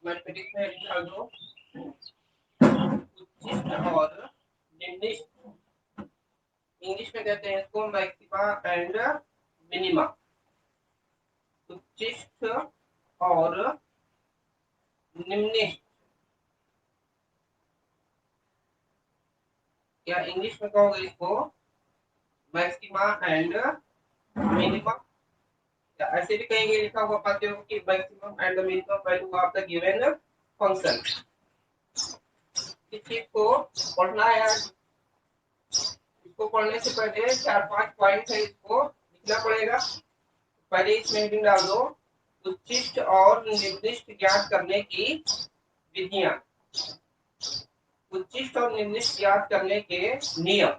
Mathematics में डाल दो उच्चिष्ट और निम्निष्ट। इंग्लिश में कहते हैं इसको मैक्सिमा एंड मिनिमा। उच्चिष्ट और निम्निष्ट, या इंग्लिश में कहोगे इसको मैक्सिमा एंड मिनिमम, या ऐसे भी कहेंगे, लिखा हुआ पाते हो कि maximum and minimum value of the given function. इस चीज को पढ़ना है। इसको पढ़ने से पहले 4-5 पॉइंट है, इसको लिखना पड़ेगा। पहले इसमें हेडिंग डाल दो उच्चिष्ट और निर्दिष्ट ज्ञात करने की विधियां। उच्चिष्ट और निर्दिष्ट ज्ञात करने के नियम।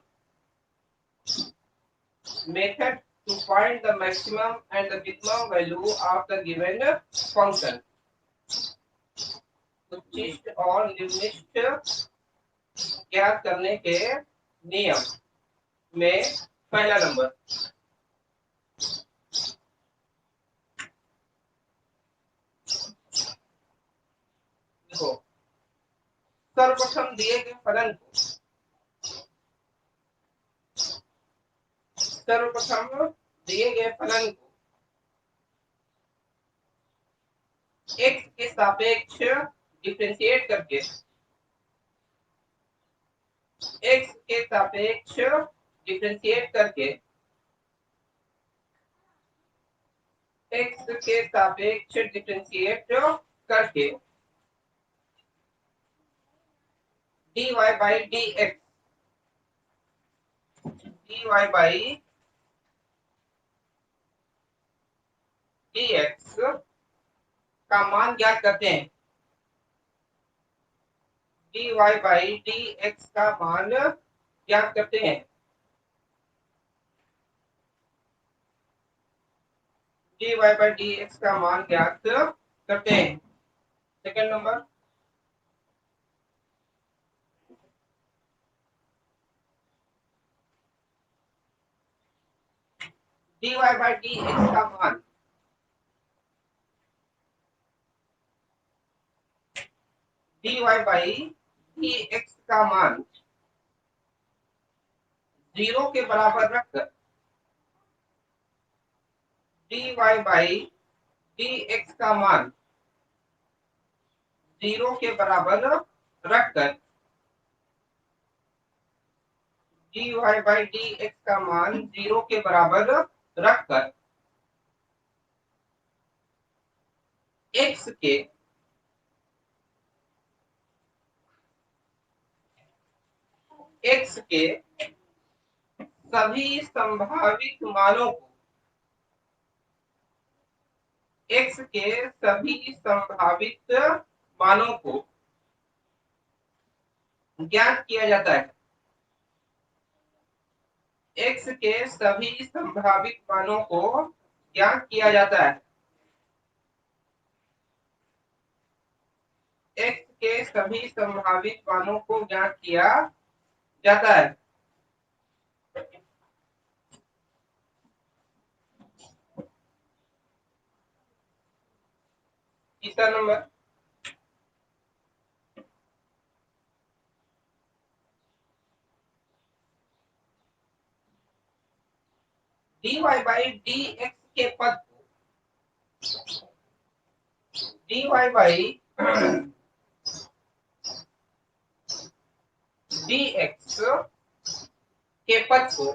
Method to find the maximum and the minimum value of the given function। उच्चिष्ट और निर्दिष्ट ज्ञात करने के नियम में पहला नंबर, देखो सर्वप्रथम दिए गए फलन को, सर्वप्रथम दिए गए फलन को x के सापेक्ष डिफरेंशिएट करके, x के सापेक्ष डिफरेंशिएट करके, x के सापेक्ष डिफरेंशिएट करके dy by dx, dy by dx का मान ज्ञात करते हैं। dy by dx का मान ज्ञात करते हैं। dy by dx का मान ज्ञात करते हैं। Second number, dy by dx का मान, dy by dx का मान 0 के बराबर रखकर, dy by dx का मान 0 के बराबर रखकर, dy by dx का मान 0 के बराबर रखकर x के सभी संभावित मानों को, x के सभी संभावित मानों को ज्ञात किया जाता है। x के सभी संभावित मानों को ज्ञात किया जाता है। x के सभी संभावित मानों को ज्ञात किया जाता है। तीसरा नंबर, dy by dx के पद को, dy by dx के पद को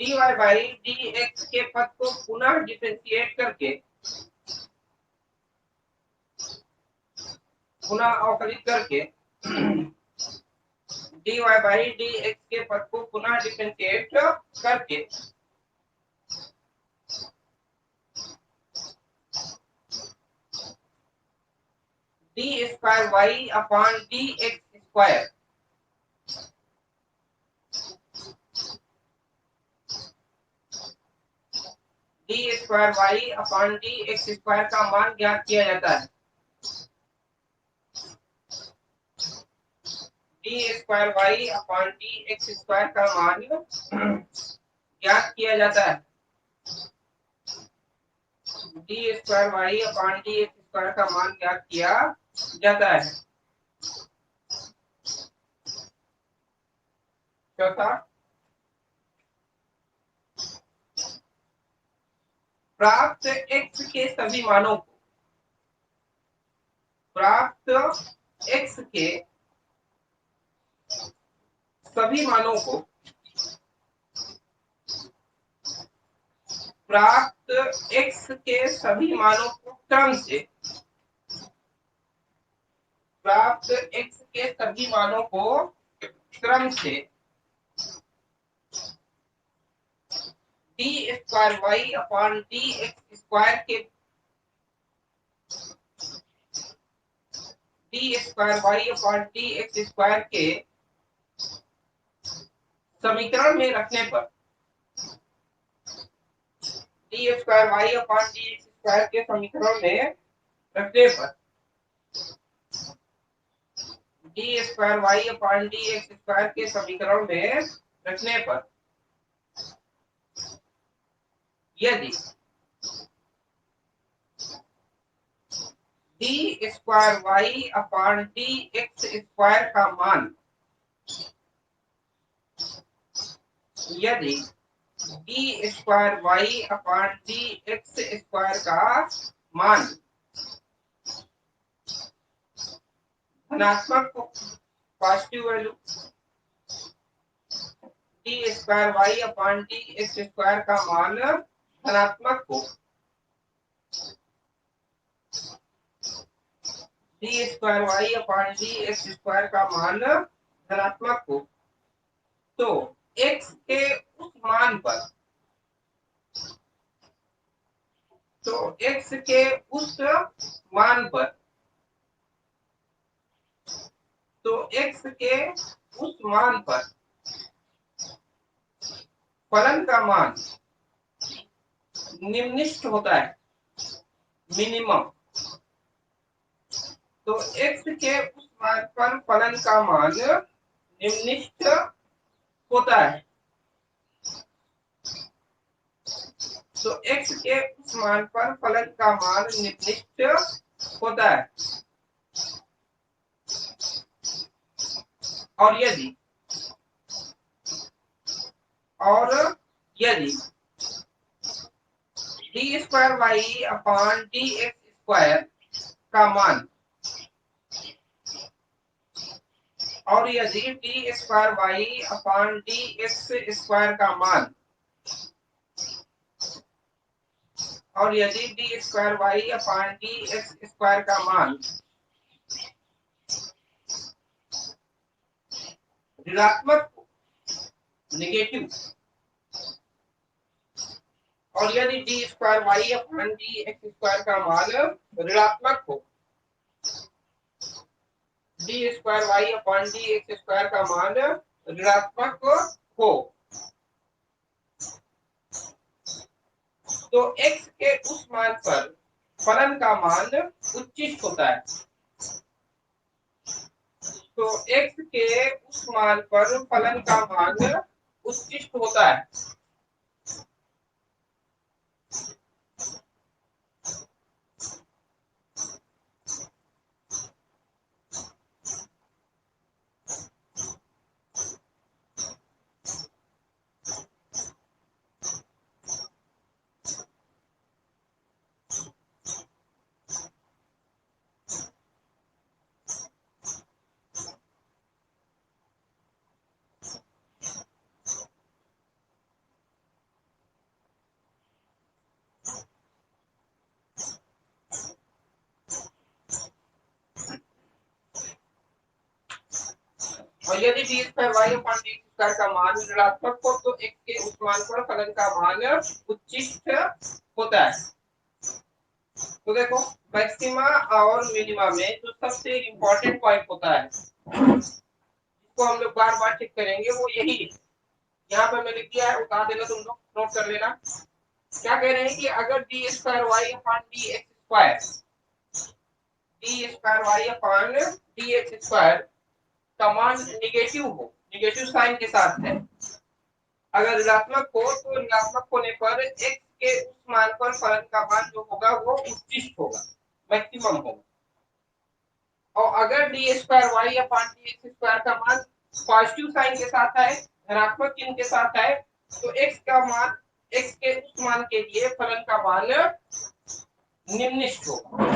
dy by dx के पद को पुनः डिफरेंशिएट करके, पुनः अवकलित करके, dy by dx के पद को पुनः डिफरेंशिएट करके d square y upon dx square d square y upon d x square का मान ज्ञात किया जाता है। D square y upon d x square का मान ज्ञात किया जाता है। D square y upon d x square का मान ज्ञात किया जाता है। चौथा, प्राप्त x के सभी मानों को, प्राप्त x के सभी मानों को, प्राप्त x के सभी मानों को क्रम से, प्राप्त x के सभी मानों को क्रम से d square y upon d x square के, d square y upon d x square के समीकरण में रखने पर, d square y upon d x square के समीकरण में रखने पर, d square y upon d x square के समीकरण में रखने पर यदि d square y upon d x square का मान, यदि d square y upon d x square का मान धनात्मक हो, positive value, d square y upon d x square का मान धनात्मक हो, d square y upon d x square का मान धनात्मक हो, तो x के उस मान पर, तो x के उस मान पर, तो x के उस मान पर फलन का मान निम्नलिखित होता है, मिनिमम। तो x के उस मान पर फलन का मान निम्नलिखित होता है, तो x के उस मान पर फलन का मान निम्नलिखित होता है। और यदि d square y upon d x square का मान, और यदि d square y upon d x square का मान, और यदि d square y upon d x square का मान ऋणात्मक, नेगेटिव, और यदि d square y upon d x square का मान ऋणात्मक हो, d square y upon d x square का मान ऋणात्मक हो, तो x के उस मान पर फलन का मान उच्चिष्ट होता है, तो x के उस मान पर फलन का मान उच्चिष्ट होता है। और यदि d square y upon d square का मान ऋणात्मक हो, तो x के उस मान पर फलन का मान उच्चिष्ट होता है। तो देखो, मैक्सिमा और मिनिमा में जो सबसे इम्पोर्टेंट पॉइंट होता है, उसको हम लोग बार बार चेक करेंगे वो यही है। यहाँ पे मैं लिख दिया है, उतार देना, तुम लोग नोट कर लेना। क्या कह रहे हैं कि अगर d square y upon d x square, d square y upon d x square का मान निगेटिव हो, निगेटिव साइन के साथ है, अगर ऋणात्मक हो तो ऋणात्मक होने पर x के उस मान पर फलन का मान जो होगा वो उच्चिष्ट होगा, मैक्सिमम होगा। और अगर d square y upon d x square का मान पॉजिटिव साइन के साथ है, धनात्मक चिन्ह के साथ है, तो x का मान, x के उस मान के लिए फलन का मान निम्नलिखित होगा।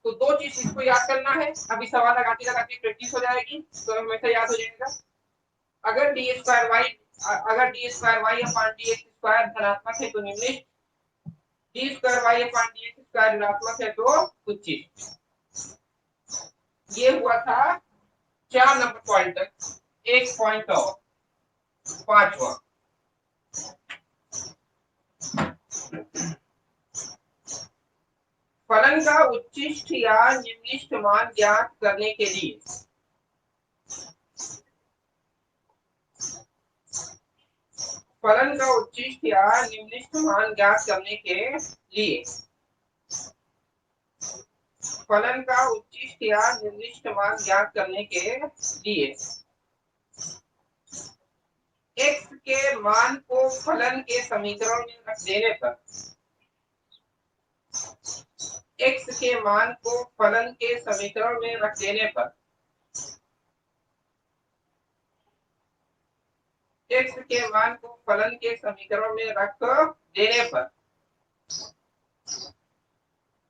तो दो चीज इसको याद करना है, अभी सवाल लगाते लगाते प्रैक्टिस हो जाएगी तो हमेशा याद हो जाएगा। अगर डी स्क्वायर वाई, अगर d square y upon d x square धनात्मक है तो निम्नलिखित, d square y upon d x square ऋणात्मक है तो उच्चिष्ट। ये हुआ था 4 नंबर पॉइंट तक। एक पॉइंट और, पांचवा, फलन का उच्चिष्ट या निम्नलिखित मान ज्ञात करने के लिए, फलन का उच्चिष्ट या निम्नलिखित मान ज्ञात करने के लिए, फलन का उच्चिष्ट या निम्नलिखित मान ज्ञात करने के लिए x के मान को फलन के समीकरण में रख देने पर, x के मान को फलन के समीकरण में रख देने पर, x के मान को फलन के समीकरण में रख देने पर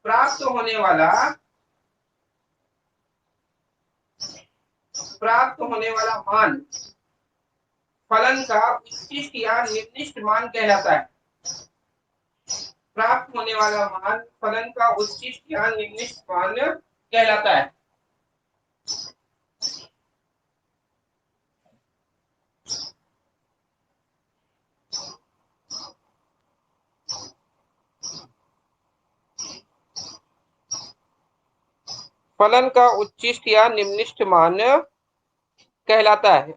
प्राप्त होने वाला मान फलन का उच्चिष्ट या निम्नलिखित मान कहलाता है। प्राप्त होने वाला मान फलन का उच्चिष्ट या निम्नलिखित मान कहलाता है। फलन का उच्चिष्ट या निम्नलिखित मान कहलाता है।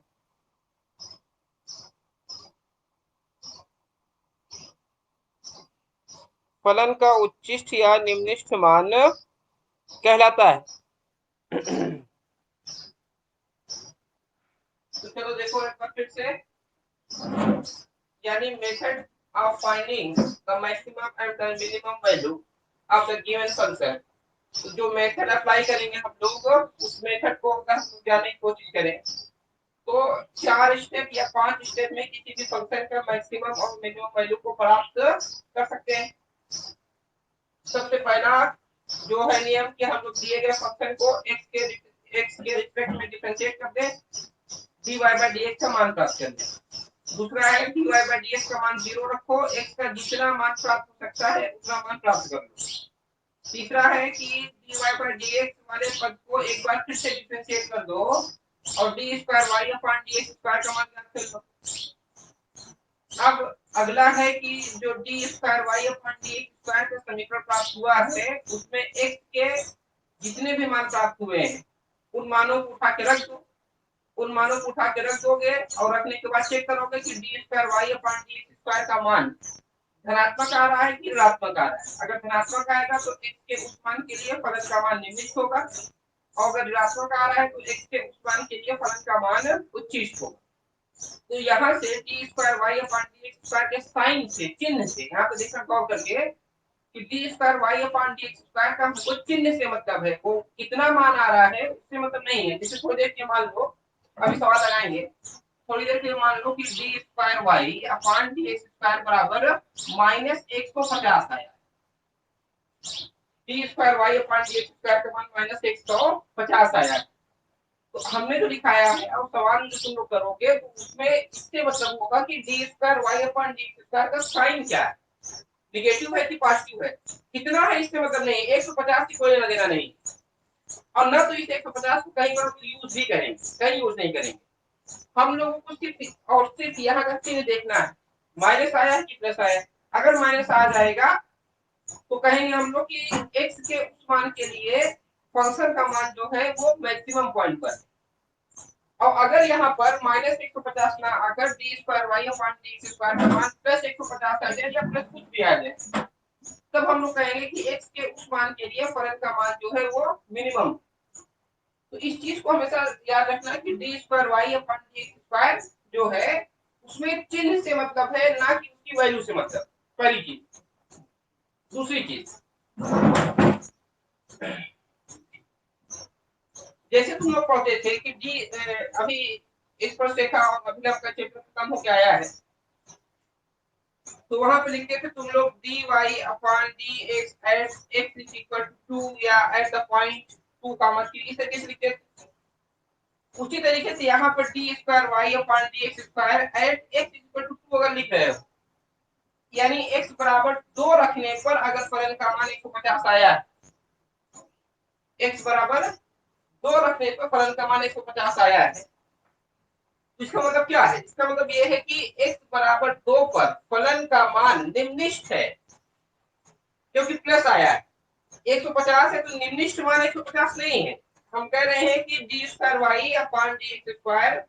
फलन का उच्चिष्ट या निम्नलिखित मान कहलाता है। तो चलो देखो एक बार फिर से, यानी method of finding the maximum and the minimum value of the given function. तो जो मेथड अप्लाई करेंगे हम लोग, उस मेथड को अगर हम जानने की कोशिश करें तो 4 स्टेप या 5 स्टेप में किसी भी फंक्शन का मैक्सिमम और मिनिमम वैल्यू को प्राप्त कर सकते हैं। सबसे पहला जो है नियम कि हम लोग दिए गए फंक्शन को x के रिस्पेक्ट में डिफरेंशिएट कर दें, dy by dx का मान प्राप्त कर दें। दूसरा है dy by dx का मान 0 रखो, x का जितना मान प्राप्त हो सकता है उतना मान प्राप्त कर लो। तीसरा है कि dy by dx वाले पद को एक बार फिर से डिफरेंशिएट कर दो और d square y upon d square का मान ज्ञात कर लो। अब अगला है कि जो d square y upon d square का समीकरण प्राप्त हुआ है उसमें x के जितने भी मान प्राप्त हुए हैं उन मानों को उठा के रख दो, उन मानों को उठा के रख दोगे और रखने के बाद चेक करोगे कि d square y upon d square का मान धनात्मक आ रहा है कि ऋणात्मक आ रहा है। अगर धनात्मक आएगा तो x के उस मान के लिए फलन का मान निम्नलिखित होगा, और अगर ऋणात्मक आ रहा है तो x के उस मान के लिए फलन का मान उच्चिष्ट होगा। तो यहाँ से d square y upon d square के साइन से, चिन्ह से, यहाँ पे देखना गौर करके कि d square y upon d square का हमको चिन्ह से मतलब है, वो कितना मान आ रहा है उससे मतलब नहीं है। जैसे थोड़ी देर के मान लो, अभी सवाल लगाएंगे, थोड़ी देर के मान लो कि d square y upon d square बराबर -150 आया। D square y upon d square का मान -150 आया। तो हमने जो दिखाया है और सवाल जो तुम लोग करोगे तो उसमें इससे मतलब होगा कि d square y upon d square का साइन क्या है, निगेटिव है कि पॉजिटिव है, कितना है इससे मतलब नहीं। 150 की कोई लेना देना नहीं, और न तो इस 150 को कहीं पर यूज भी करेंगे, कहीं यूज नहीं करेंगे। हम लोगों को सिर्फ यहाँ का चिन्ह देखना है, माइनस आया है कि प्लस आया। अगर माइनस आ जाएगा तो कहेंगे हम लोग कि x के उस मान के लिए फंक्शन का मान जो है वो मैक्सिमम पॉइंट पर, और अगर यहाँ पर -150 ना आकर d square y upon d square का मान +150 आ जाए या प्लस कुछ भी आ जाए, तब हम लोग कहेंगे कि x के उस मान के लिए फलन का मान जो है वो मिनिमम। तो इस चीज को हमेशा याद रखना कि d square y upon d square जो है उसमें चिन्ह से मतलब है, ना कि उसकी वैल्यू से मतलब। पहली चीज। दूसरी चीज, जैसे तुम लोग पढ़ते थे कि डी अभी इस पर देखा और अभी आपका चैप्टर खत्म हो गया आया है, तो वहां पे लिखते थे तुम लोग d y upon d x at x is equal to 2 या एट द पॉइंट 2 कॉमा 3, इस तरीके से लिखते थे। उसी तरीके से यहाँ पर d square y upon d x square at x equal to 2 अगर लिख रहे हो, यानी x बराबर 2 रखने पर अगर फलन का मान 150 आया, x बराबर 2 रखने पर फलन का मान 150 आया है, इसका मतलब क्या है? इसका मतलब यह है कि x बराबर 2 पर फलन का मान निम्निष्ठ है, क्योंकि प्लस आया है। 150 है तो निम्निष्ठ मान 150 नहीं है। हम कह रहे हैं कि d square y upon d x square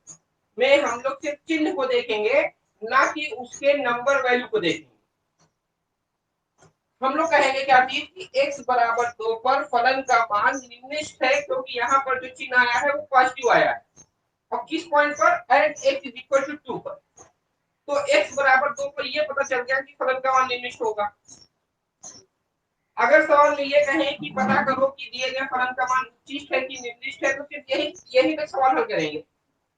में हम लोग सिर्फ चिन्ह को देखेंगे, ना कि उसके नंबर वैल्यू को देखेंगे। हम लोग कहेंगे क्या चीज कि x बराबर 2 पर फलन का मान निम्निष्ठ है, क्योंकि यहाँ पर जो चिन्ह आया है वो पॉजिटिव आया है। और किस पॉइंट पर? At x is equal to 2 पर। तो x बराबर 2 पर ये पता चल गया कि फलन का मान निम्निष्ठ होगा। अगर सवाल में ये कहें कि पता करो कि दिए गए फलन का मान उच्चिष्ट है कि निम्निष्ठ है, तो सिर्फ यही यही तक सवाल हल करेंगे।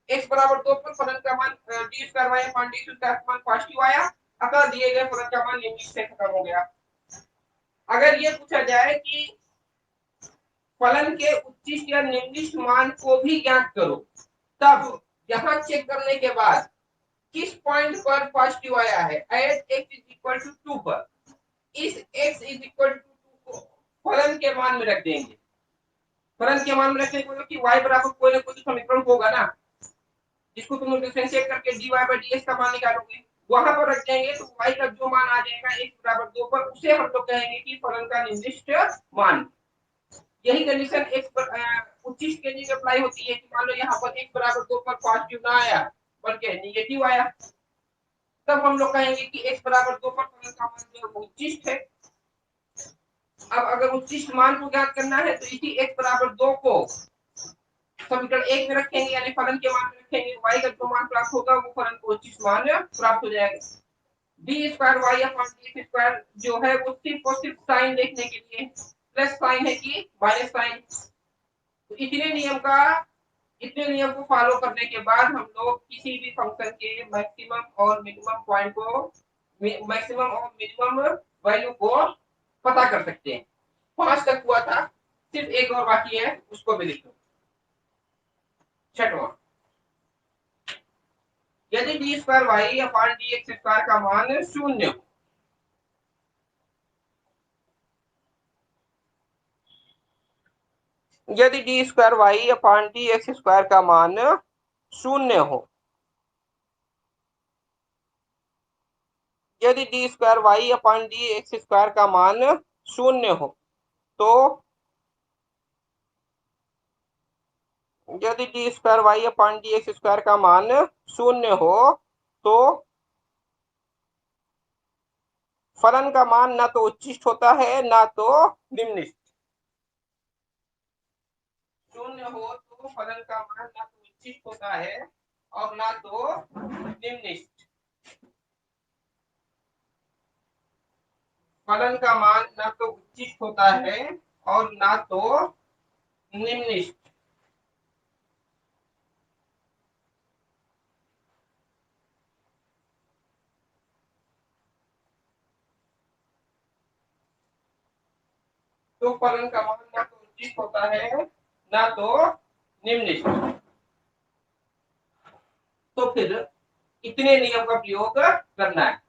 x बराबर 2 पर फलन का मान d square y upon d square का मान पॉजिटिव आया, अतः दिए गए फलन का मान निम्निष्ठ है, खत्म हो गया। अगर ये पूछा जाए कि फलन के उच्चिष्ट या निम्निष्ठ मान को भी ज्ञात करो, तब यहाँ चेक करने के बाद किस पॉइंट पर पॉजिटिव आया है, at x is equal to 2 पर, इस x इज इक्वल टू 2 को फलन के मान में रख देंगे। फलन के मान में रखने के मतलब कि y बराबर कोई ना कोई समीकरण होगा ना, जिसको तुम डिफरेंशिएट करके dy by dx का मान निकालोगे, वहां पर रख देंगे तो y का जो मान आ जाएगा x बराबर 2 पर, उसे हम लोग कहेंगे कि फलन का निर्दिष्ट मान। यही कंडीशन x पर उच्चिष्ट के लिए अप्लाई होती है कि मान लो यहाँ पर x बराबर 2 पर पॉजिटिव ना आया बल्कि नेगेटिव आया, तब हम लोग कहेंगे कि x बराबर 2 पर फलन का मान जो है वो उच्चिष्ट है। अब अगर उच्चिष्ट मान को ज्ञात करना है तो इसी x बराबर 2 को समीकरण 1 में रखेंगे, यानी फलन के मान में रखेंगे, y का जो मान प्राप्त होगा वो फलन को उच्चिष्ट मान प्राप्त हो जाएगा। D square y upon d square जो है वो सिर्फ और सिर्फ साइन देखने के लिए, प्लस साइन है कि माइनस साइन। तो इतने नियम को फॉलो करने के बाद हम लोग किसी भी फंक्शन के मैक्सिमम और मिनिमम पॉइंट को, मैक्सिमम और मिनिमम वैल्यू को पता कर सकते हैं। 5 तक हुआ था, सिर्फ एक और बाकी है, उसको भी लिखो। छठवां, यदि d square y upon d x square का मान 0 हो, यदि d square y upon d x square का मान 0 हो, यदि d square y upon d x square का मान 0 हो, तो यदि d square y upon d x square का मान 0 हो, तो फलन का मान ना तो उच्चिष्ट होता है ना तो निम्निष्ठ। 0 हो तो फलन का मान ना तो उच्चिष्ट होता है और ना तो निम्निष्ठ। फलन का मान ना तो उच्चिष्ट होता है और ना तो निम्निष्ठ। तो फलन का मान ना तो उच्चिष्ट होता है ना तो निम्निष्ठ। तो फिर इतने नियम का प्रयोग करना है।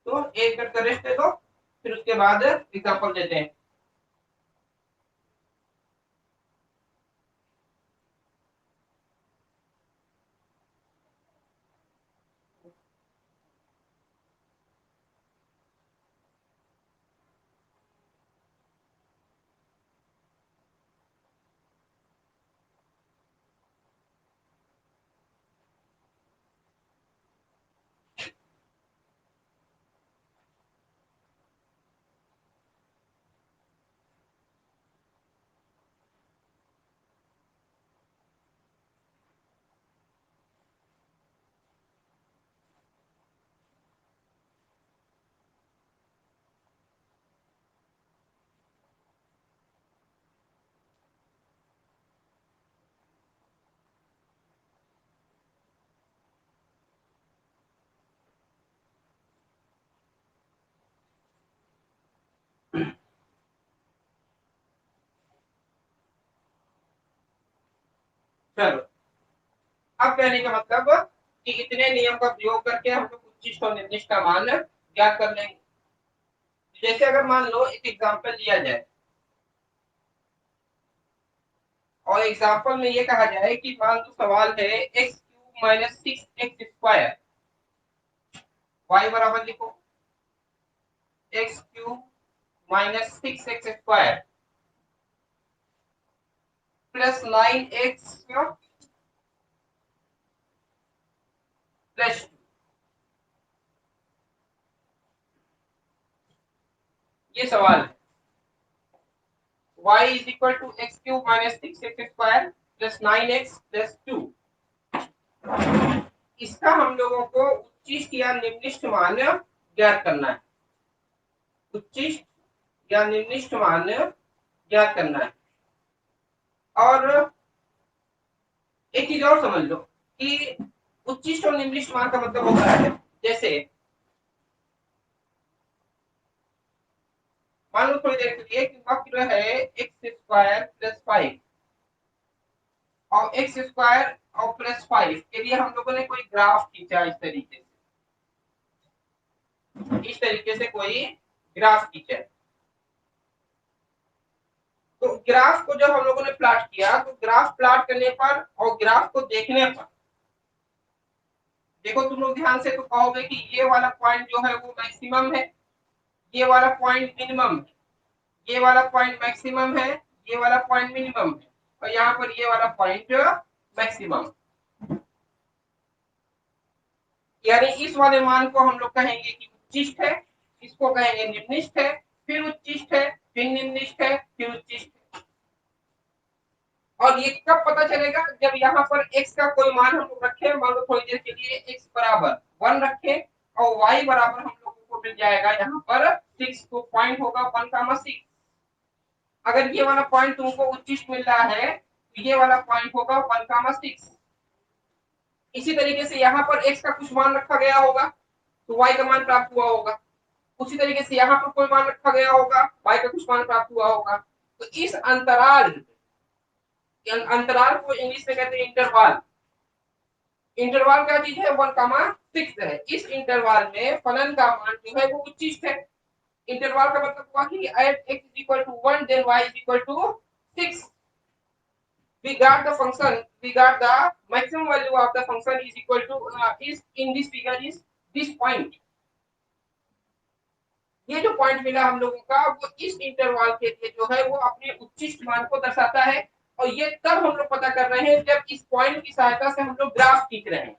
तो एक मिनट का रेस्ट दे दो, फिर उसके बाद एग्जांपल देते हैं। चलो, अब कहने का मतलब कि इतने नियम का प्रयोग करके हम लोग उच्चिष्ट और निर्दिष्ट का मान ज्ञात कर लेंगे। जैसे अगर मान लो एक एग्जांपल लिया जाए और एग्जांपल में ये कहा जाए कि मान लो सवाल है x cube minus six x square, y बराबर लिखो x cube minus six x square plus nine x plus, ये सवाल है। y is equal to x cube minus six x square plus nine x plus two. इसका हम लोगों को उच्चिष्ट या निम्निष्ट मान ज्ञात करना है। उच्चिष्ट या निम्निष्ट मान ज्ञात करना है। और एक चीज और समझ लो कि उच्चिष्ट और निम्निष्ट मान का मतलब होता है, जैसे मान लो थोड़ी देर के लिए कि वक्र है एक्स स्क्वायर प्लस फाइव और एक्स स्क्वायर और प्लस फाइव के लिए हम लोगों ने कोई ग्राफ खींचा इस तरीके से कोई ग्राफ खींचा। तो ग्राफ को जब हम लोगों ने प्लॉट किया तो ग्राफ प्लॉट करने पर और ग्राफ को देखने पर देखो तुम लोग ध्यान से तो कहोगे कि ये वाला पॉइंट जो है वो मैक्सिमम है, ये वाला पॉइंट मिनिमम है, ये वाला पॉइंट मैक्सिमम है, ये वाला पॉइंट मिनिमम है और यहाँ पर ये वाला पॉइंट मैक्सिमम। यानी इस वाले मान को हम लोग कहेंगे कि उच्चिष्ट है, इसको कहेंगे निम्निष्ट है, फिर उच्चिष्ट है, फिर निम्निष्ट है, फिर उच्चिष्ट है। और ये कब पता चलेगा, जब यहाँ पर x का कोई मान हम लोग रखे, मान लो थोड़ी देर के लिए x बराबर 1 रखे और y बराबर हम लोगों को मिल जाएगा यहाँ पर 6, तो पॉइंट होगा 1,6। अगर ये वाला पॉइंट तुमको उच्चिष्ट मिल रहा है तो ये वाला पॉइंट होगा 1,6। इसी तरीके से यहाँ पर x का कुछ मान रखा गया होगा तो y का मान प्राप्त हुआ होगा। उसी तरीके से यहाँ पर कोई मान रखा गया होगा, y का कुछ मान प्राप्त हुआ होगा। तो इस अंतराल को इंग्लिश में कहते हैं इंटरवल। इंटरवल क्या चीज है, 1,6 है। इस इंटरवल में फलन का मान जो है वो उच्चिष्ट है। इंटरवल का मतलब हुआ कि at x is equal to 1 then y is equal to 6, we got the function, we got the maximum value of the function is equal to is in this figure is this point। ये जो point मिला हम लोगों का वो इस interval के लिए जो है वो अपने उच्चिष्ट मान को दर्शाता है। और ये तब हम लोग पता कर रहे हैं जब इस पॉइंट की सहायता से हम लोग ग्राफ खींच रहे हैं।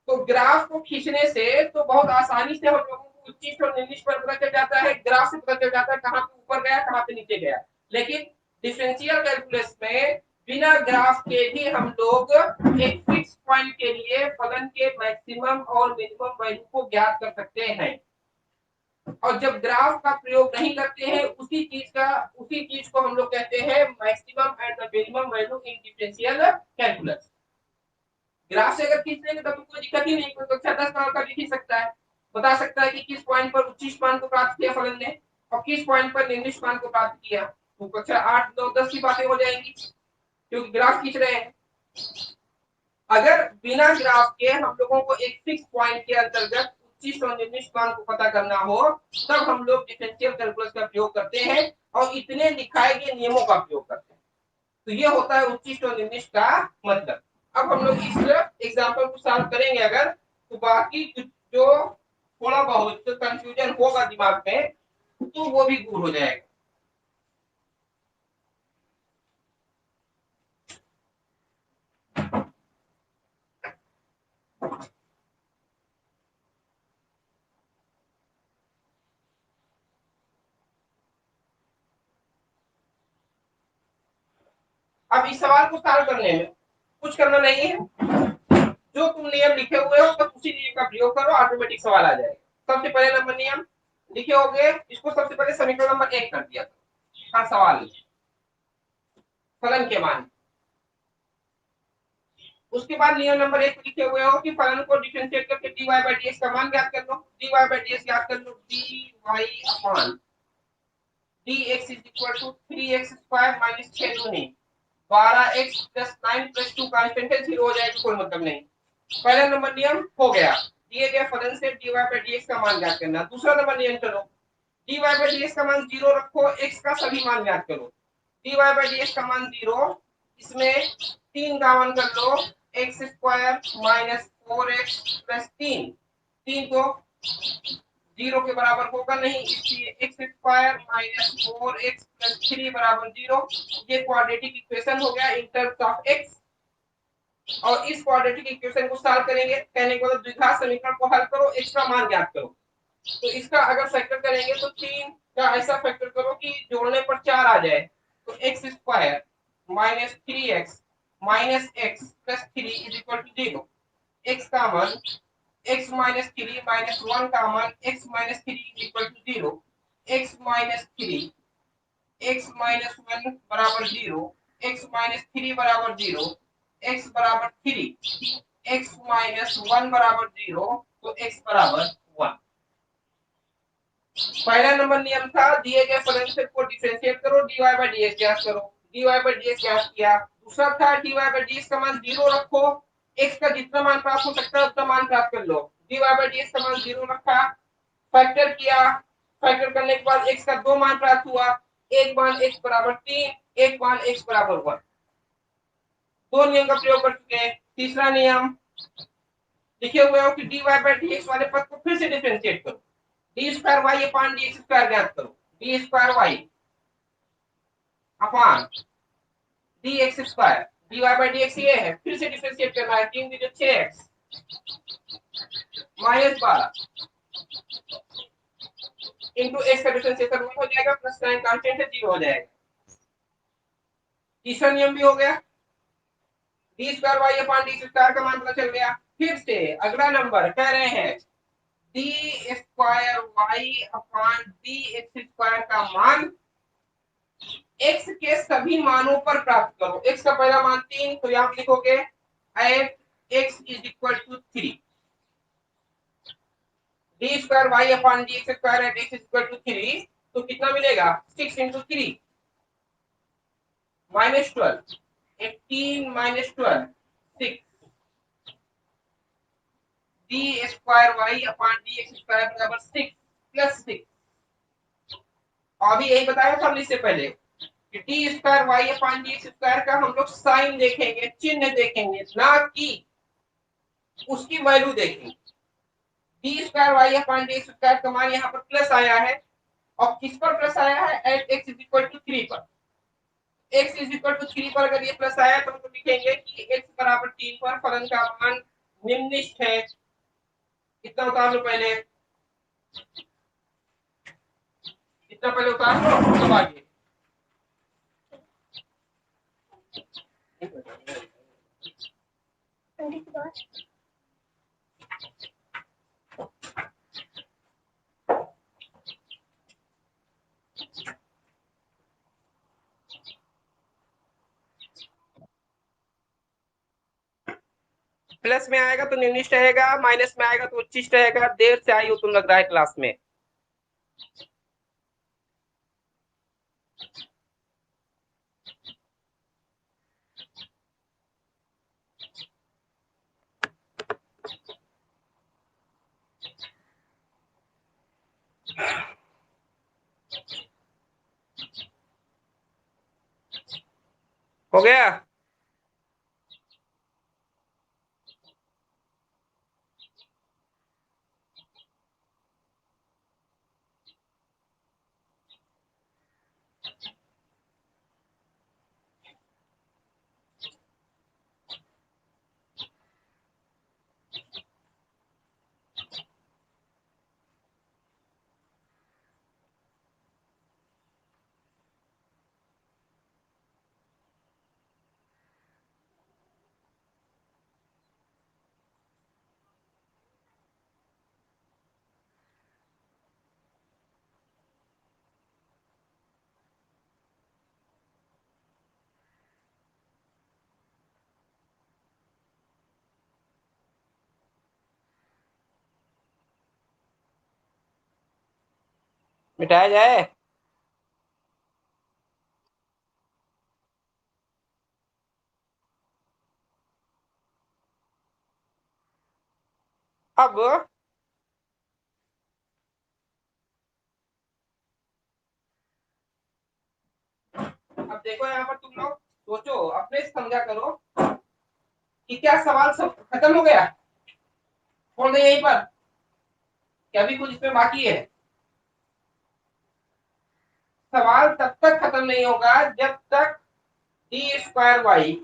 तो ग्राफ को खींचने से तो बहुत आसानी से हम लोगों को उच्चिष्ट और निम्निष्ट पर पता चल जाता है, ग्राफ से पता चल जाता है कहाँ पे ऊपर गया कहाँ पे नीचे गया। लेकिन डिफरेंशियल कैलकुलस में बिना ग्राफ के भी हम लोग एक फिक्स पॉइंट के लिए फलन के मैक्सिमम और मिनिमम वैल्यू को ज्ञात कर सकते हैं। और जब ग्राफ का प्रयोग नहीं करते हैं उसी चीज को हम लोग कहते हैं maximum and the minimum value in differential calculus. Graph से अगर खींच लेंगे तब तो कोई दिक्कत ही नहीं, कोई कक्षा 10 का भी खींच सकता है, बता सकता है कि किस पॉइंट पर उच्चिष्ट मान को प्राप्त किया फलन ने और किस पॉइंट पर निम्निष्ट मान को प्राप्त किया। तो कक्षा 8, 9, 10 की बातें हो जाएंगी क्योंकि ग्राफ खींच रहे हैं। अगर बिना ग्राफ के हम लोगों को एक फिक्स पॉइंट के अंतर्गत उच्चिष्ट और निम्निष्ट मान को पता करना हो तब हम लोग डिफरेंशियल कैलकुलस का प्रयोग करते हैं और इतने दिखाए गए नियमों का प्रयोग करते हैं। तो ये होता है उच्चिष्ट और निम्निष्ट का मतलब। अब हम लोग इस एग्जांपल को सॉल्व करेंगे अगर, तो बाकी जो थोड़ा बहुत कंफ्यूजन होगा दिमाग में तो वो भी दूर हो जाएगा। अब इस सवाल को सॉल्व करने में कुछ करना नहीं है, जो तुम नियम लिखे हुए हो बस उसी नियम का प्रयोग करो, ऑटोमेटिक सवाल आ जाएगा। सबसे पहले नंबर नियम लिखे होंगे, इसको सबसे पहले समीकरण नंबर 1 कर दिया हाँ सवाल फलन के मान। उसके बाद नियम नंबर 1 लिखे हुए हो कि फलन को डिफरेंशिएट करके dy by dx का मान ज्ञात कर लो। dy by dx ज्ञात कर लो, dy upon dx is equal to 3x square minus 6 दूनी 12x प्लस 9 प्लस 2 कांस्टेंट है, 0 हो जाएगा, कोई मतलब नहीं। पहला नंबर नियम हो गया, दिए गए फलन से dy बाई dx का मान ज्ञात करना। दूसरा नंबर नियम चलो, dy बाई dx का मान 0 रखो, x का सभी मान ज्ञात करो। dy बाई dx का मान 0, इसमें 3 का मान कर लो, x square minus 4x plus 3, 3 तो 0 के बराबर होगा नहीं, इसलिए x square minus 4x plus 3 बराबर 0। ये क्वाड्रेटिक इक्वेशन हो गया इन टर्म्स ऑफ x। और इस क्वाड्रेटिक इक्वेशन को सॉल्व करेंगे, कहने को मतलब द्विघात समीकरण को हल करो, x का मान ज्ञात करो। तो इसका अगर फैक्टर करेंगे तो 3 का ऐसा फैक्टर करो कि जोड़ने पर 4 आ जाए, तो x square minus 3x minus x plus 3 is equal to 0। X का मान x माइनस 3 माइनस 1 का मान x minus 3 is equal to 0। x minus 3 x minus 1 बराबर 0, x माइनस 3 बराबर 0, x बराबर 3, x माइनस 1 बराबर 0, तो x बराबर 1। पहला नंबर नियम था, दिए गए फलन को डिफरेंशिएट करो, dy बाई dx ज्ञात करो, dy बाई dx ज्ञात किया। दूसरा था dy बाई dx का मान 0 रखो, x का जितना मान प्राप्त हो सकता है उतना मान प्राप्त कर लो। dy बाई dx का मान 0 रखा, फैक्टर किया, फैक्टर करने के बाद x का दो मान प्राप्त हुआ, एक मान x बराबर 3, एक मान x बराबर 1। दो नियम का प्रयोग कर चुके हैं। तीसरा नियम लिखे हुए हो कि dy बाई dx वाले पद को फिर से डिफरेंशिएट करो, d square y upon d x square ज्ञात करो, d square y upon d x square, d y by d x ये है, फिर से डिफरेंशिएट करना है, 3 दूनी 6x माइनस 12 इंटू एक्स का डिफरेंशिएशन 1 हो जाएगा, प्लस साइन कांस्टेंट है 0 हो जाएगा। तीसरा नियम भी हो गया, D square y upon D square का मान पता चल गया। फिर से अगला नंबर कह रहे हैं D square y upon d x square का मान x के सभी मानों पर प्राप्त करो। x का पहला मान 3, तो यहां लिखोगे at x is equal to 3, d square y upon d x square at x is equal to 3, तो कितना मिलेगा 6 into 3 minus 12, 18 minus 12 6, d square y upon d x square बराबर 6 प्लस 6। अभी यही बताया था हमने इससे पहले कि d square y upon d x square का हम लोग साइन देखेंगे, चिन्ह देखेंगे, ना कि उसकी वैल्यू देखेंगे। D square y upon D square का मान यहाँ पर प्लस आया है, और किस पर प्लस आया है, at x is equal to 3 पर। एक्स इज इक्वल टू 3 पर अगर ये प्लस आया तो हम लिखेंगे कि एक्स बराबर 3 पर फलन का मान निम्नलिखित है। इतना उतार लो पहले, इतना पहले उतार लो, तब आगे। प्लस में आएगा तो निम्नलिखित रहेगा, माइनस में आएगा तो उच्चिष्ट रहेगा। देर से आई हो तुम लग रहा है क्लास में। हो गया। मिटाया जाए। अब देखो यहाँ पर तुम लोग सोचो, अपने से समझा करो कि क्या सवाल सब खत्म हो गया, छोड़ दे यहीं पर, क्या अभी कुछ इसमें बाकी है? सवाल तब तक खत्म नहीं होगा जब तक d square y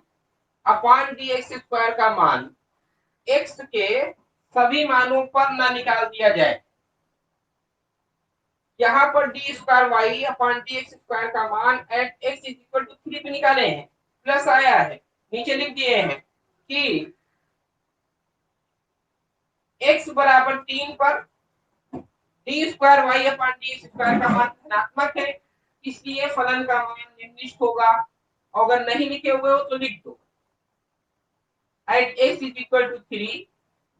upon d x square का मान एक्स के सभी मानों पर ना निकाल दिया जाए। यहाँ पर d square y upon d x square का मान is x is equal to 3 पे निकाले हैं, प्लस आया है, नीचे लिख दिए हैं कि x बराबर 3 पर d square y upon d x square का मान धनात्मक है, इसलिए फलन का मान निम्नलिखित होगा। अगर नहीं लिखे हुए हो तो लिख दो। At x is equal to 3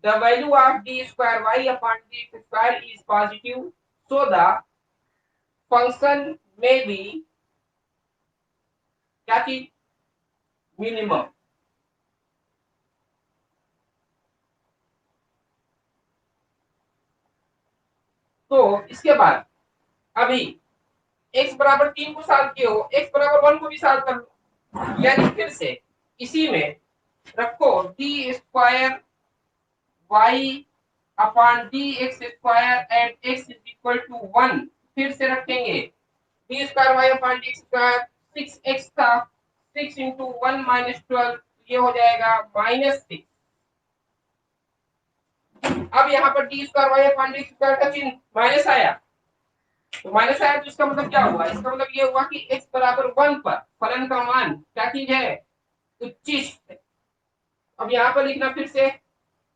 the value of d square y upon d square is positive, so the function may be क्या चीज, मिनिमम। तो इसके बाद अभी x बराबर 3 को सॉल्व किए हो, x बराबर 1 को भी सॉल्व कर लो, यानी फिर से इसी में रखो d square y upon d x square at x is equal to 1, फिर से रखेंगे d square y upon d square 6x था, 6 इंटू 1 माइनस 12, ये हो जाएगा -6। अब यहाँ पर d square y upon d square का चिन्ह माइनस आया, तो माइनस आया तो इसका मतलब क्या हुआ, इसका मतलब ये हुआ कि x बराबर 1 पर फलन का मान क्या चीज है, उच्चिष्ट। अब यहाँ पर लिखना फिर से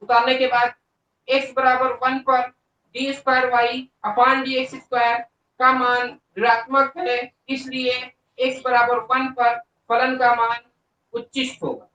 उतारने के बाद x बराबर 1 पर d square y upon d x square का मान ऋणात्मक है, इसलिए x बराबर 1 पर फलन का मान उच्चिष्ट होगा।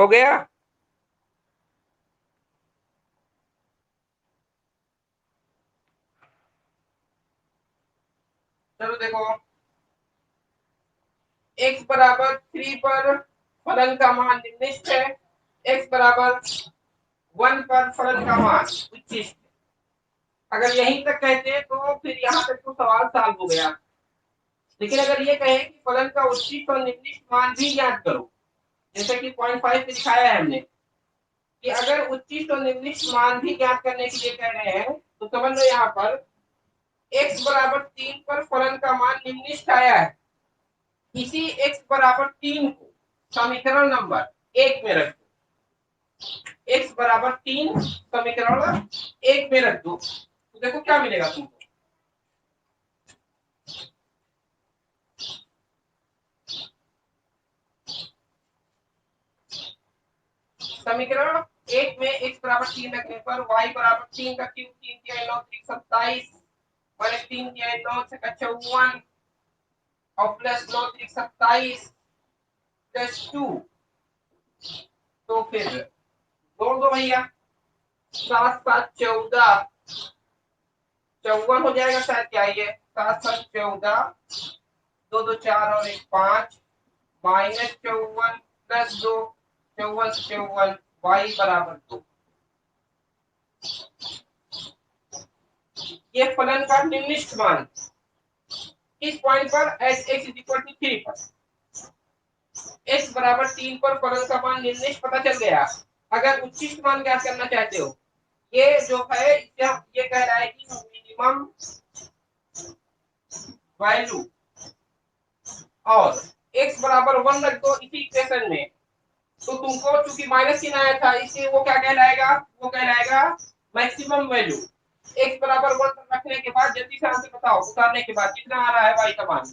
हो गया। चलो देखो, x बराबर 3 पर फलन का मान निम्नलिखित है, x बराबर 1 पर फलन का मान उच्चिष्ट। अगर यहीं तक कहते तो फिर यहाँ तक तो सवाल सॉल्व हो गया, लेकिन अगर ये कहे कि फलन का उच्चिष्ट और निम्नलिखित मान भी ज्ञात करो, जैसे कि पॉइंट 5 पे दिखाया है हमने कि अगर उच्चिष्ट और निम्नलिखित मान भी ज्ञात करने के लिए कह रहे हैं, तो समझ लो यहाँ पर x बराबर 3 पर फलन का मान निम्नलिखित आया है, इसी x बराबर 3 को समीकरण नंबर 1 में रख दो, x बराबर 3 समीकरण 1 में रख दो, तो देखो क्या मिलेगा तुमको। समीकरण 1 में x बराबर 3 रखने पर y बराबर 3 का क्यूब 3 तिहाई 9 त्रिक 27 माइनस 3 तिहाई 9 से 54 और प्लस 9 त्रिक 27 प्लस 2, तो फिर जोड़ दो भैया, 7 7 14 54 हो जाएगा, शायद क्या ये 7 7 14 2 2 4 और 1 5 माइनस 54 प्लस 2 54 से 54 y बराबर 2। ये फलन का निम्नलिखित मान इस पॉइंट पर at x is equal to 3 पर x बराबर 3 पर फलन का मान निम्नलिखित पता चल गया। अगर उच्चिष्ट मान ज्ञात करना चाहते हो, ये जो है ये कह रहा है कि मिनिमम वैल्यू और x बराबर 1 रख दो इसी इक्वेशन में, तो तुमको चूंकि माइनस चिन्ह आया था, इसलिए वो क्या कहलाएगा, वो कहलाएगा मैक्सिमम वैल्यू। x बराबर 1 बाद जल्दी से आंसर बताओ, उतारने के बाद कितना आ रहा है y का मान।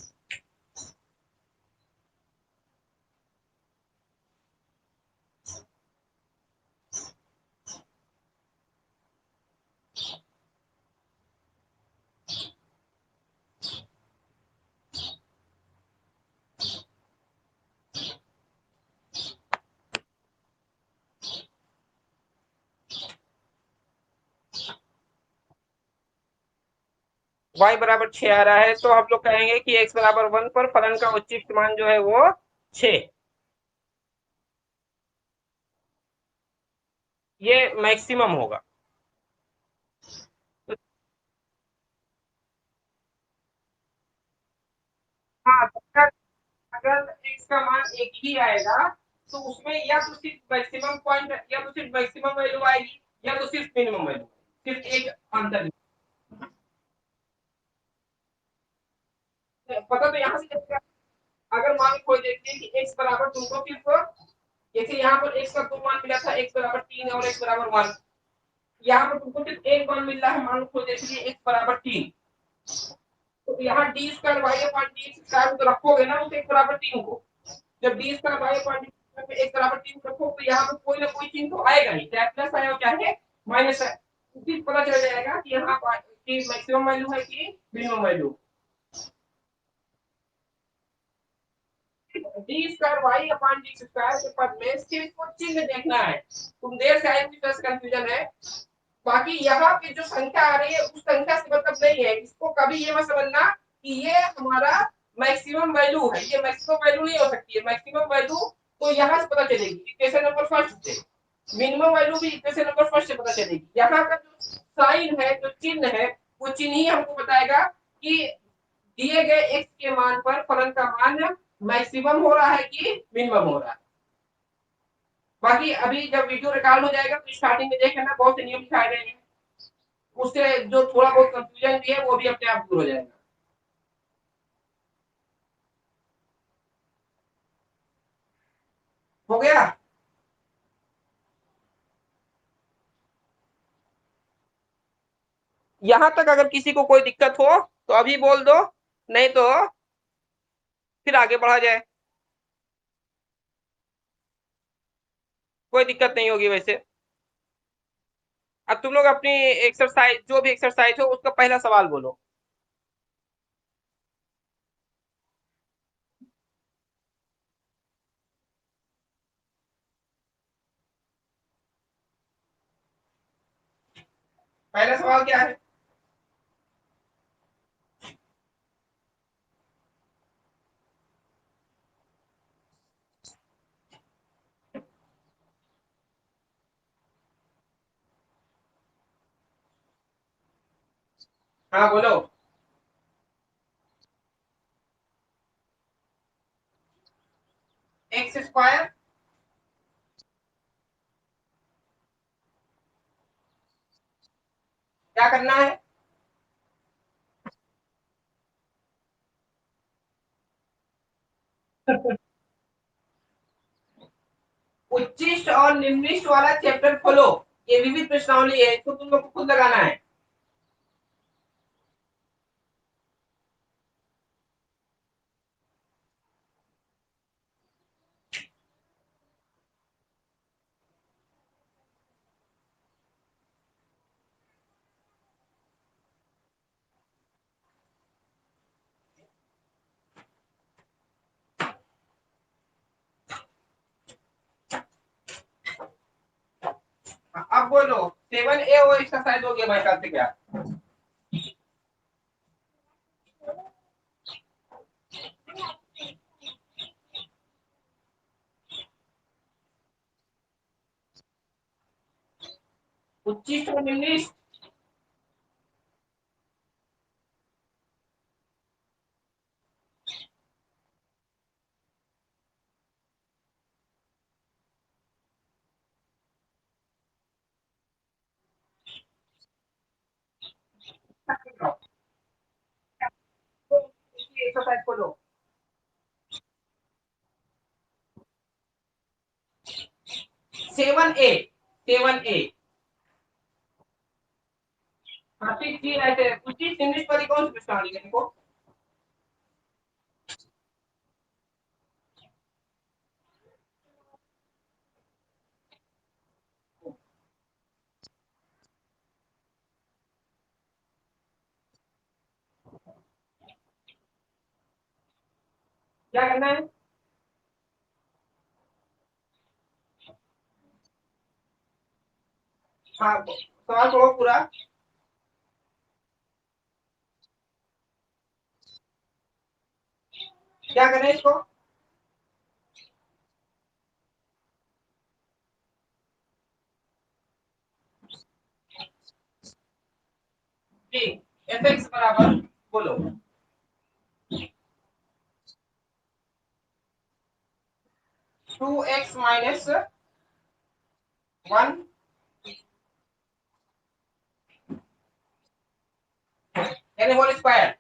y बराबर 6 आ रहा है, तो हम लोग कहेंगे कि x बराबर 1 पर फलन का उचित मान जो है वो 6। ये मैक्सिमम होगा। हाँ, तो अगर x का मान एक ही आएगा तो उसमें या तो सिर्फ मैक्सिमम पॉइंट, या तो सिर्फ मैक्सिमम वैल्यू आएगी, या तो सिर्फ मिनिमम वैल्यू, सिर्फ एक आंसर। पता तो यहाँ से चलेगा। अगर मान लो कोई देखते हैं कि x बराबर तुमको सिर्फ, जैसे यहाँ पर x का दो मान मिला था, x बराबर 3 और x बराबर 1, यहाँ पर तुमको सिर्फ एक मान मिल रहा है, मान लो कोई देख लीजिए x बराबर 3, तो यहाँ d square y upon d square तो रखोगे ना उस x बराबर 3 को। जब d square y upon d square में x बराबर 3 रखो तो यहाँ पर कोई ना कोई चिन्ह तो आएगा ही, चाहे प्लस आए और चाहे माइनस आए। उसी पता चल जाएगा कि यहाँ पर कि मैक्सिमम वैल्यू है कि minimum value. D square y upon d square के पद में सिर्फ वो चिन्ह देखना है। तुम देर से आए हुई तरह से कंफ्यूजन है। बाकी यहाँ पे जो संख्या आ रही है उस संख्या से मतलब नहीं है। इसको कभी ये मत समझना कि ये हमारा मैक्सिमम वैल्यू है, ये मैक्सिमम वैल्यू नहीं हो सकती है। मैक्सिमम वैल्यू तो यहाँ से पता चलेगी इक्वेशन नंबर फर्स्ट से, मिनिमम वैल्यू भी इक्वेशन नंबर फर्स्ट से पता चलेगी। यहाँ का जो साइन है, जो चिन्ह है, वो चिन्ह ही हमको बताएगा कि दिए गए एक्स के मान पर फलन का मान मैक्सिमम हो रहा है कि मिनिमम हो रहा है। बाकी अभी जब वीडियो रिकॉर्ड हो जाएगा तो स्टार्टिंग में देख लेना, बहुत से नियम दिखाए गए हैं, उससे जो थोड़ा बहुत कंफ्यूजन भी है वो भी अपने आप दूर हो जाएगा। हो गया। यहां तक अगर किसी को कोई दिक्कत हो तो अभी बोल दो, नहीं तो फिर आगे बढ़ा जाए। कोई दिक्कत नहीं होगी वैसे। अब तुम लोग अपनी एक्सरसाइज, जो भी एक्सरसाइज हो उसका पहला सवाल बोलो। पहला सवाल क्या है? हाँ बोलो। एक्स स्क्वायर क्या करना है? उच्चिष्ट और निम्निष्ट वाला चैप्टर खोलो। ये विविध प्रश्नावली है, इसको तुम लोग को खुद लगाना है। अब बोलो 7A वो एक्सरसाइज हो गया मेरे ख्याल से क्या? उच्चिष्ट और निम्निष्ट। एक्सरसाइज खोलो। 7A, 7A। हाँ, जी ऐसे कुछ इंग्लिश वाली कौन सी प्रश्न आ रही है देखो। क्या करना है? हाँ सवाल पढ़ो पूरा। क्या करना है इसको? जी एफ एक्स बराबर बोलो। 2x माइनस 1 यानी होल स्क्वायर।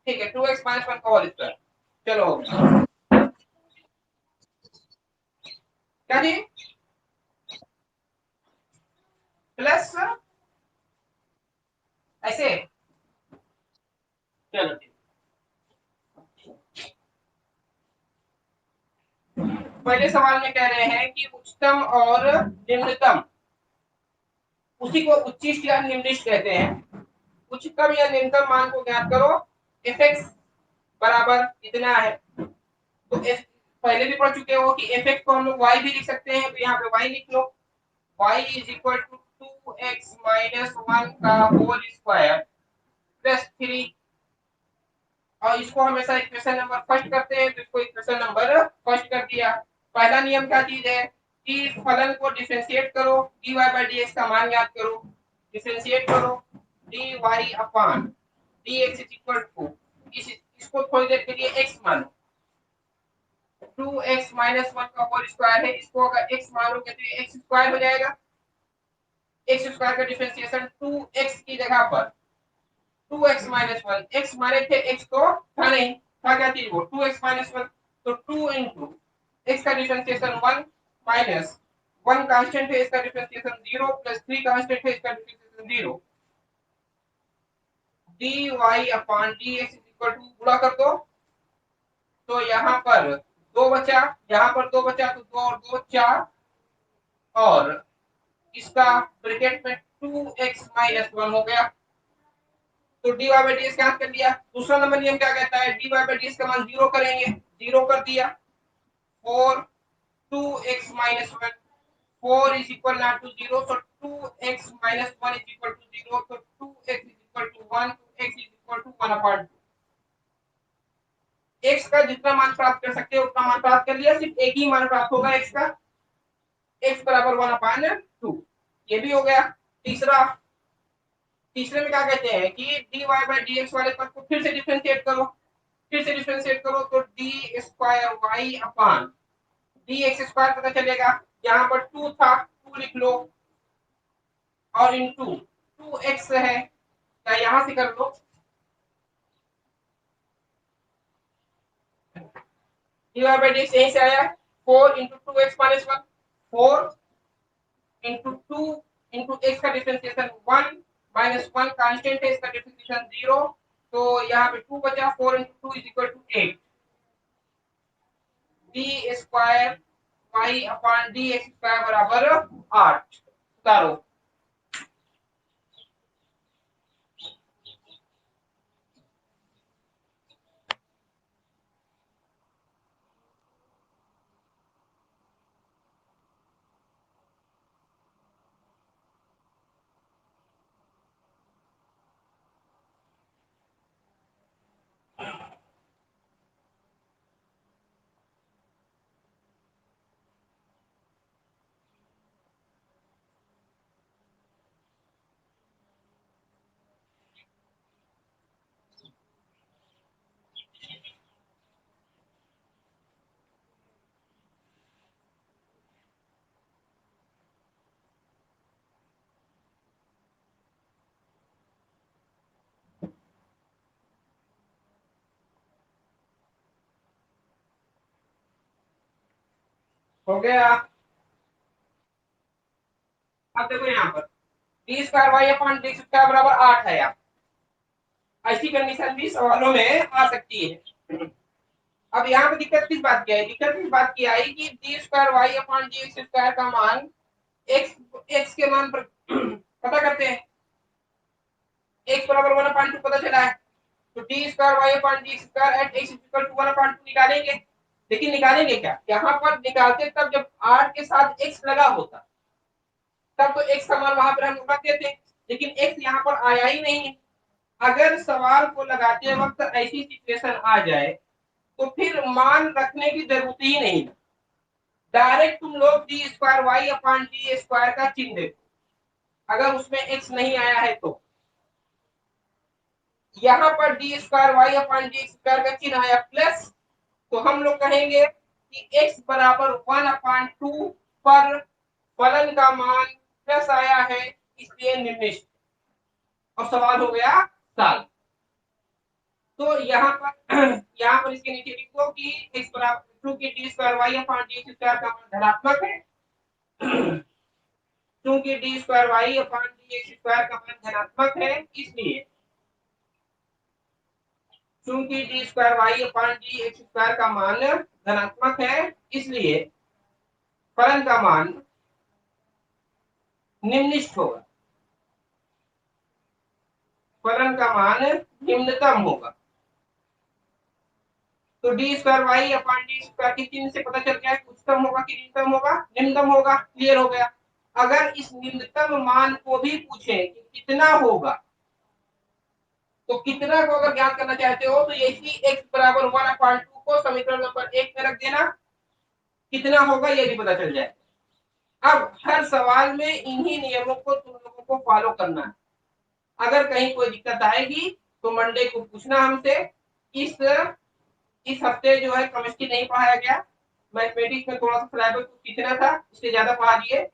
ठीक है 2x माइनस 1 का होल स्क्वायर। चलो क्या जी? प्लस ऐसे। चलो ठीक। पहले सवाल में कह रहे हैं कि उच्चतम और निम्नतम, उसी को उच्चिष्ट या निम्निष्ट कहते हैं। उच्चतम या निम्नतम मान को ज्ञात करो। एफ एक्स बराबर इतना है। तो एफ पहले भी पढ़ चुके हो कि एफ एक्स को हम लोग वाई भी लिख सकते हैं, तो यहाँ पे वाई लिख लो। Y is equal to 2x minus 1 का होल स्क्वायर प्लस 3। और इसको हमेशा इक्वेशन नंबर फर्स्ट करते हैं, तो इसको इक्वेशन नंबर फर्स्ट कर दिया। पहला नियम क्या चीज है कि फलन को डिफरेंशिएट करो, dy बाई dx का मान ज्ञात करो। डिफरेंशिएट करो dy upon dx is equal to इसको थोड़ी देर के लिए x मानो। 2x माइनस 1 का होल स्क्वायर है, इसको अगर x मानोगे तो ये x स्क्वायर हो जाएगा। x स्क्वायर का डिफरेंशिएशन 2x की जगह पर 2x माइनस 1, x माने थे x तो था नहीं, था क्या चीज वो 2x माइनस 1। तो 2 इंटू x का डिफरेंशिएशन 1 माइनस 1 कांस्टेंट है, इसका डिफरेंशिएशन 0 प्लस 3 कांस्टेंट है, इसका differentiation 0। dy upon dx equal to गुणा कर दो। तो यहाँ पर दो बचा, यहाँ पर दो बचा, तो दो और दो चार, और इसका ब्रैकेट में 2x माइनस 1 हो गया। तो dy बाई dx क्या कर दिया। दूसरा नंबर नियम क्या कहता है, dy बाई dx का मान जीरो करेंगे, जीरो कर दिया। 4 2x minus 1, 4 is equal not to 0, so 2x minus 1 is equal to 0, तो 2x इज इक्वल टू 1, तो x is equal to 1 upon 2। x का जितना मान प्राप्त कर सकते हैं उतना मान प्राप्त कर लिया, सिर्फ एक ही मान प्राप्त होगा x का, x बराबर 1 अपॉन 2। ये भी हो गया। तीसरा, तीसरे में क्या कहते हैं कि dy बाई dx वाले पद को फिर से डिफरेंशिएट करो। फिर से डिफरेंशिएट करो तो d square y upon d x square पता चलेगा। यहाँ पर 2 था, 2 लिख लो, और इंटू 2x है, क्या यहाँ से कर लो। D y by d x यहीं से आया। 4 into 2x minus 1, 4 into 2 into x का डिफरेंशिएशन 1 माइनस 1 कांस्टेंट है, इसका डिफरेंशिएशन 0। तो यहाँ पे 2 बचा, 4 into 2 is equal to 8। D square y upon d x square बराबर 8। उतारो। हो गया। अब देखो यहाँ पर d square y upon d square बराबर 8 है यार। ऐसी कंडीशन भी सवालों में आ सकती है। अब यहाँ पे दिक्कत किस बात की आई, दिक्कत इस बात की आई कि d square y upon d x square का मान एक्स के मान पर पता करते हैं। एक्स बराबर 1/2 पता चला है, तो d square y upon d square at x equal to 1/2 निकालेंगे। लेकिन निकालेंगे क्या, यहाँ पर निकालते तब जब 8 के साथ एक्स लगा होता, तब तो एक्स का मान वहां पर हम रख देते, लेकिन एक्स यहाँ पर आया ही नहीं है। अगर सवाल को लगाते वक्त ऐसी सिचुएशन आ जाए तो फिर मान रखने की जरूरत ही नहीं, डायरेक्ट तुम लोग d square y upon d square का चिन्ह देखो, अगर उसमें एक्स नहीं आया है तो यहाँ पर d square y upon d square का चिन्ह आया प्लस, तो हम लोग कहेंगे कि x बराबर 1/2 पर फलन का मान प्लस आया है, इसलिए निम्नलिखित। और सवाल हो गया साल। तो यहाँ पर इसके नीचे लिखो कि x बराबर क्योंकि d square y upon d square का मान धनात्मक है, क्योंकि d square y upon d x square का मान धनात्मक है, इसलिए क्योंकि d square y upon d x square का मान धनात्मक है, इसलिए फलन का मान निम्नलिखित होगा, फलन का मान निम्नतम होगा। तो d square y upon d square के चिन्ह से पता चल गया कि उच्चतम होगा कि निम्नतम होगा, निम्नतम होगा, क्लियर हो गया। अगर इस निम्नतम मान को भी पूछे कि कितना होगा, तो कितना को अगर ज्ञात करना चाहते हो तो यही x बराबर 1/2 को समीकरण नंबर 1 में रख देना, कितना होगा ये भी पता चल जाए। अब हर सवाल में इन्हीं नियमों को तुम लोगों को फॉलो करना है। अगर कहीं कोई दिक्कत आएगी तो मंडे को पूछना हमसे। इस हफ्ते जो है केमिस्ट्री नहीं पढ़ाया गया, मैथमेटिक्स में थोड़ा सा सिलेबस खींचना था, इसलिए ज्यादा पढ़ा दिए।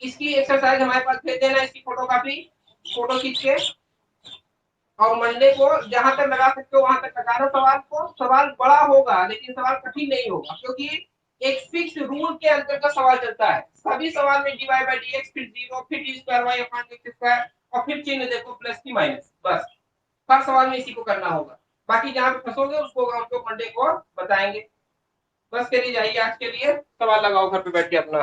इसकी एक्सरसाइज हमारे पास भेज देना, इसकी फोटोकॉपी, फोटो खींच के, और मंडे को जहां तक लगा सकते हो वहां तक लगाना सवाल को। सवाल बड़ा होगा लेकिन सवाल कठिन नहीं होगा, क्योंकि एक फिक्स रूल के अंतर्गत सवाल चलता है। सभी सवाल में dy बाई डी एक्स, फिर जीरो, फिर d square y upon x square, और फिर चिन्ह देखो प्लस की माइनस, बस हर सवाल में इसी को करना होगा। बाकी जहां पे फंसोगे उसको हम लोग मंडे को बताएंगे। बस करिए, जाइए आज के लिए, सवाल लगाओ घर पे बैठ के अपना।